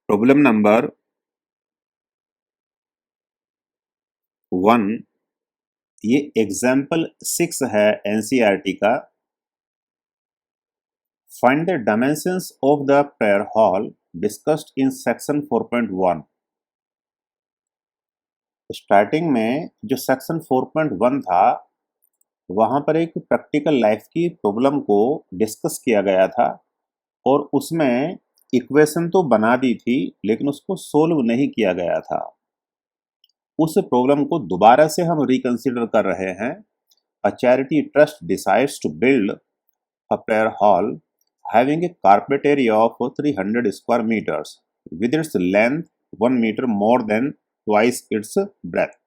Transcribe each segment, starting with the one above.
Problem number 1। ये example 6 है NCERT का। Find the dimensions of the prayer hall discussed in section 4.1। Starting में जो सेक्शन 4.1 था वहां पर एक प्रैक्टिकल लाइफ की प्रॉब्लम को डिस्कस किया गया था और उसमें इक्वेशन तो बना दी थी लेकिन उसको सोल्व नहीं किया गया था। उस प्रॉब्लम को दोबारा से हम रिकंसिडर कर रहे हैं। A charity trust decides to build a prayer hall having a carpet area of 300 square meters with its length 1 meter more than twice its breadth.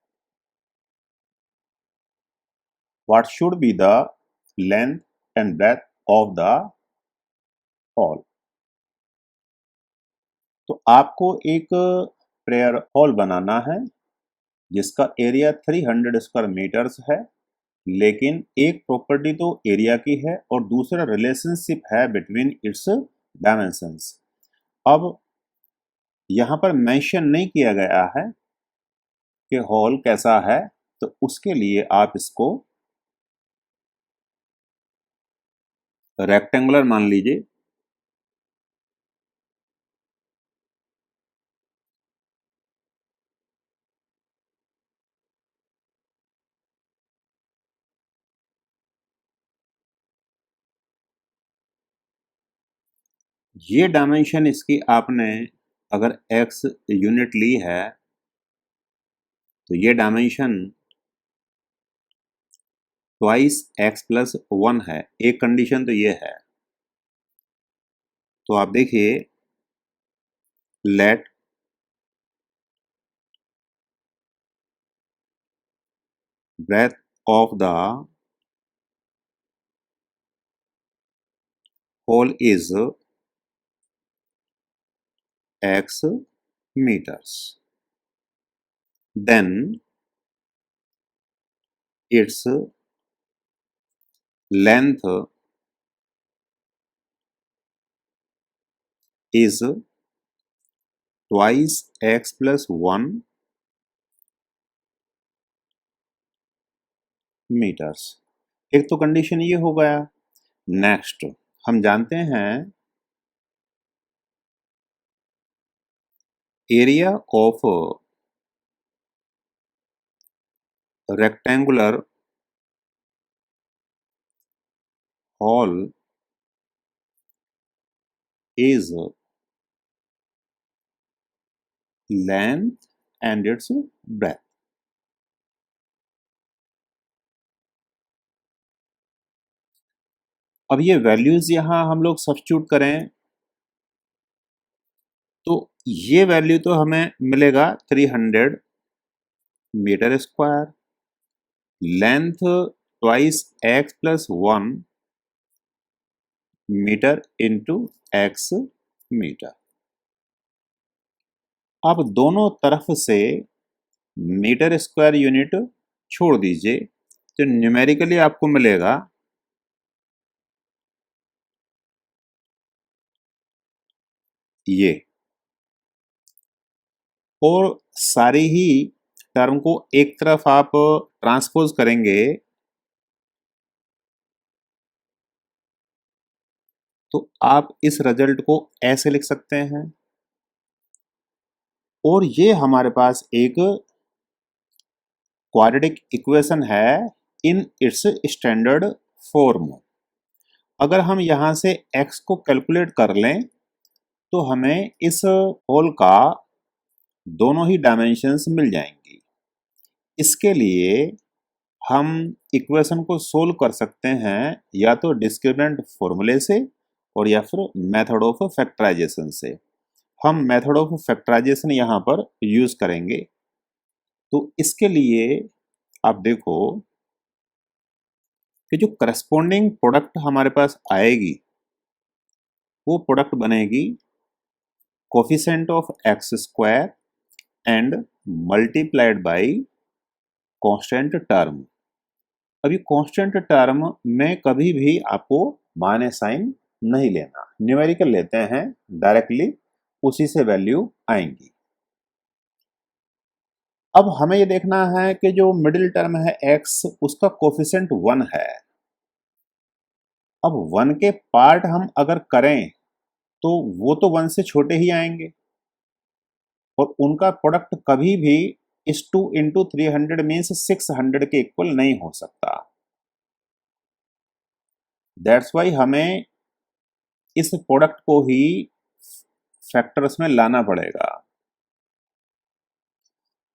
What should be the length and breadth of the hall? तो आपको एक prayer hall बनाना है जिसका area 300 square metres है, लेकिन एक property तो area की है और दूसरा रिलेशनशिप है बिटवीन इट्स डायमेंशंस। अब यहाँ पर मेंशन नहीं किया गया है कि हॉल कैसा है, तो उसके लिए आप इसको रेक्टेंगुलर मान लीजिए। ये डायमेंशन इसकी आपने अगर x यूनिट ली है तो ये डायमेंशन ट्वाइस x प्लस 1 है। एक कंडीशन तो ये है। तो आप देखिए, late breadth of the hole is x meters, then its length is twice x plus 1 metres. एक तो कंडीशन ये हो गया। नेक्स्ट हम जानते हैं area of rectangular hall is length and its breadth। अब ये वैल्यूज यहां हम लोग सब्स्टिट्यूट करें तो ये वैल्यू तो हमें मिलेगा 300 metre square, length twice x plus 1 metre into x metre. अब दोनों तरफ से मीटर स्क्वायर यूनिट छोड़ दीजिए तो न्यूमेरिकली आपको मिलेगा ये, और सारी ही टर्म को एक तरफ आप ट्रांसपोज करेंगे तो आप इस रिजल्ट को ऐसे लिख सकते हैं। और ये हमारे पास एक क्वाड्रेटिक इक्वेशन है इन इट्स स्टैंडर्ड फॉर्म। अगर हम यहां से x को कैलकुलेट कर लें तो हमें इस होल का दोनों ही डायमेंशंस मिल जाएंगी। इसके लिए हम इक्वेशन को सोल्व कर सकते हैं या तो डिस्क्रिमिनेंट फॉर्मूले से और या फिर मेथड ऑफ फैक्टराइजेशन से। हम मेथड ऑफ फैक्टराइजेशन यहाँ पर यूज करेंगे। तो इसके लिए आप देखो कि जो करस्पॉन्डिंग प्रोडक्ट हमारे पास आएगी वो प्रोडक्ट बनेगी coefficient of x square and multiplied by constant term. अभी कांस्टेंट टर्म में कभी भी आपको माइनस साइन नहीं लेना, न्यूमेरिकल लेते हैं डायरेक्टली उसी से वैल्यू आएंगी। अब हमें ये देखना है कि जो मिडिल टर्म है x, उसका कोफिशिएंट 1 है। अब 1 के पार्ट हम अगर करें तो वो तो 1 से छोटे ही आएंगे, और उनका प्रोडक्ट कभी भी इस 2 इंटू 300 मीन्स 600 के इक्वल नहीं हो सकता। दैट्स वाई हमें इस प्रोडक्ट को ही फैक्टर्स में लाना पड़ेगा।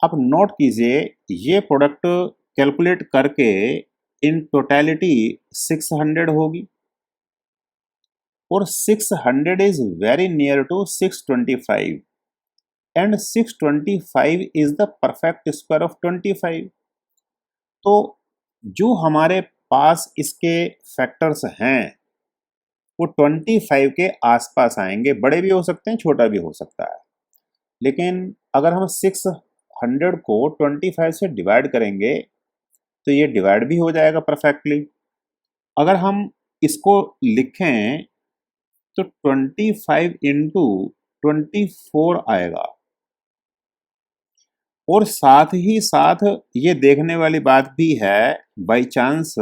अब नोट कीजिए, ये प्रोडक्ट कैलकुलेट करके इन टोटलिटी 600 होगी, और 600 is very near to 625, and 625 is the perfect square of 25। तो जो हमारे पास इसके फैक्टर्स हैं वो 25 के आसपास आएंगे, बड़े भी हो सकते हैं, छोटा भी हो सकता है, लेकिन अगर हम 600 को 25 से डिवाइड करेंगे तो ये डिवाइड भी हो जाएगा परफेक्टली। अगर हम इसको लिखें तो 25 इंटू 24 आएगा, और साथ ही साथ ये देखने वाली बात भी है, by chance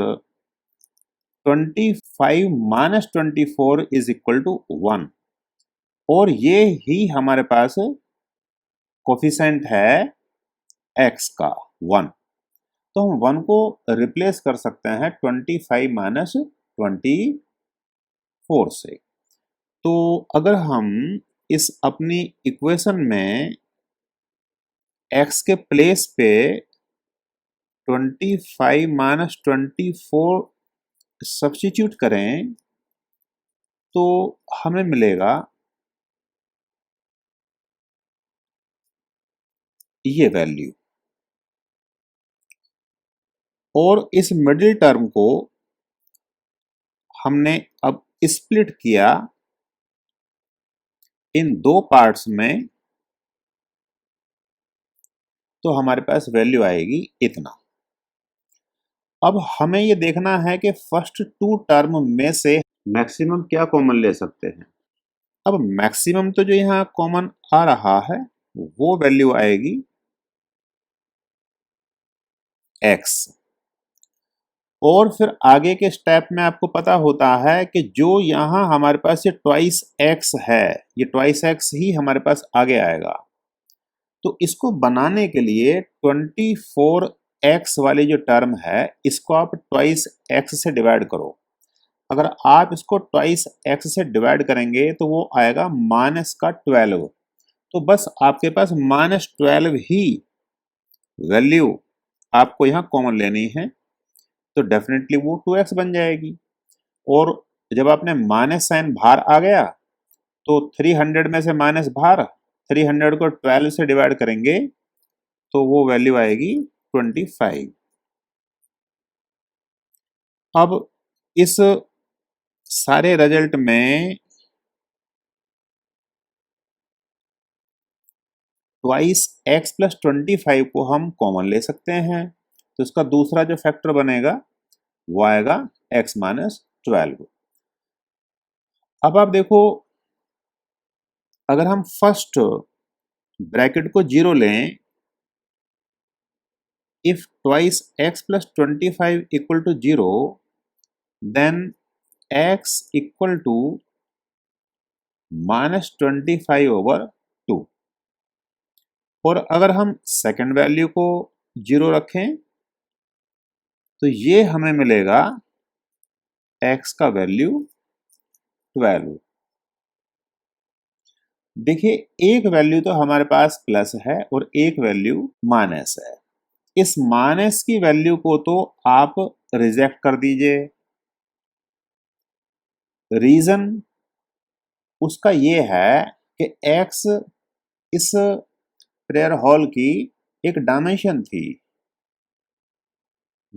25 minus 24 is equal to 1, और ये ही हमारे पास कोफिशिएंट है x का 1। तो हम 1 को रिप्लेस कर सकते हैं 25 माइनस 24 से। तो अगर हम इस अपनी इक्वेशन में x के प्लेस पे 25 माइनस 24 सब्स्टिट्यूट करें तो हमें मिलेगा ये वैल्यू, और इस मिडिल टर्म को हमने अब स्प्लिट किया इन दो पार्ट्स में, तो हमारे पास वैल्यू आएगी इतना। अब हमें ये देखना है कि फर्स्ट टू टर्म में से मैक्सिमम क्या कॉमन ले सकते हैं। अब मैक्सिमम तो जो यहाँ कॉमन आ रहा है वो वैल्यू आएगी x, और फिर आगे के स्टेप में आपको पता होता है कि जो यहाँ हमारे पास ये ट्वाइस x है, ये ट्वाइस x ही हमारे पास आगे आएगा। तो इसको बनाने के लिए 24x वाली जो टर्म है इसको आप ट्वाइस x से डिवाइड करो। अगर आप इसको ट्वाइस x से डिवाइड करेंगे तो वो आएगा माइनस का 12। तो बस आपके पास -12 ही वैल्यू आपको यहाँ कॉमन लेनी है, तो डेफिनेटली वो 2x बन जाएगी। और जब आपने माइनस साइन बाहर आ गया तो 300 में से माइनस बाहर, 300 को 12 से डिवाइड करेंगे तो वो वैल्यू आएगी 25। अब इस सारे रिजल्ट में ट्वाइस x प्लस 25 को हम कॉमन ले सकते हैं, तो इसका दूसरा जो फैक्टर बनेगा वो आएगा x माइनस 12। अब आप देखो, अगर हम फर्स्ट ब्रैकेट को 0 लें, if twice x plus 25 equal to 0 then x equal to -25/2। और अगर हम सेकंड वैल्यू को 0 रखें तो ये हमें मिलेगा x का वैल्यू 12। देखिए, एक वैल्यू तो हमारे पास प्लस है और एक वैल्यू माइनस है। इस माइनस की वैल्यू को तो आप रिजेक्ट कर दीजिए। रीजन उसका ये है कि x इस प्रेयर हॉल की एक डायमेंशन थी,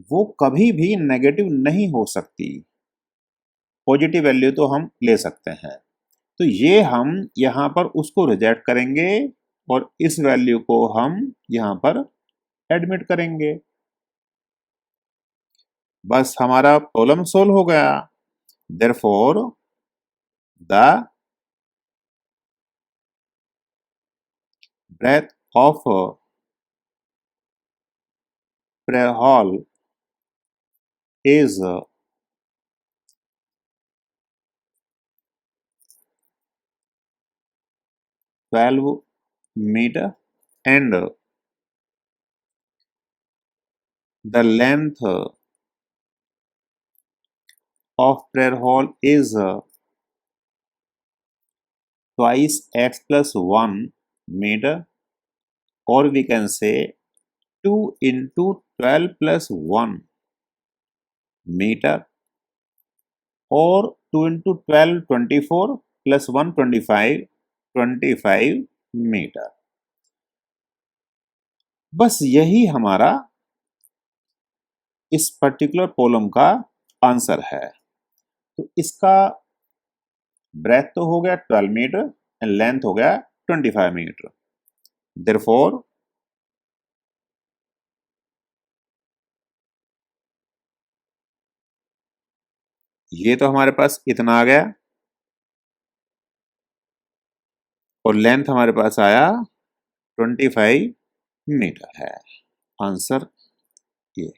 वो कभी भी नेगेटिव नहीं हो सकती। पॉजिटिव वैल्यू तो हम ले सकते हैं, तो ये हम यहाँ पर उसको रिजेक्ट करेंगे और इस वैल्यू को हम यहाँ पर एडमिट करेंगे। बस हमारा प्रॉब्लम सोल्व हो गया। Therefore the breadth of prayer hall is 12 meter and the length of prayer hall is twice x plus 1 meter, or we can say 2 into 12 plus 1 meter, or 2 into 12 24 plus 1 25 metre. बस यही हमारा इस particular problem का answer है। तो इसका breath तो हो गया 12 मीटर एंड लेंथ हो गया 25 मीटर। देयरफॉर ये तो हमारे पास इतना आ गया और लेंथ हमारे पास आया 25 मीटर है। आंसर ये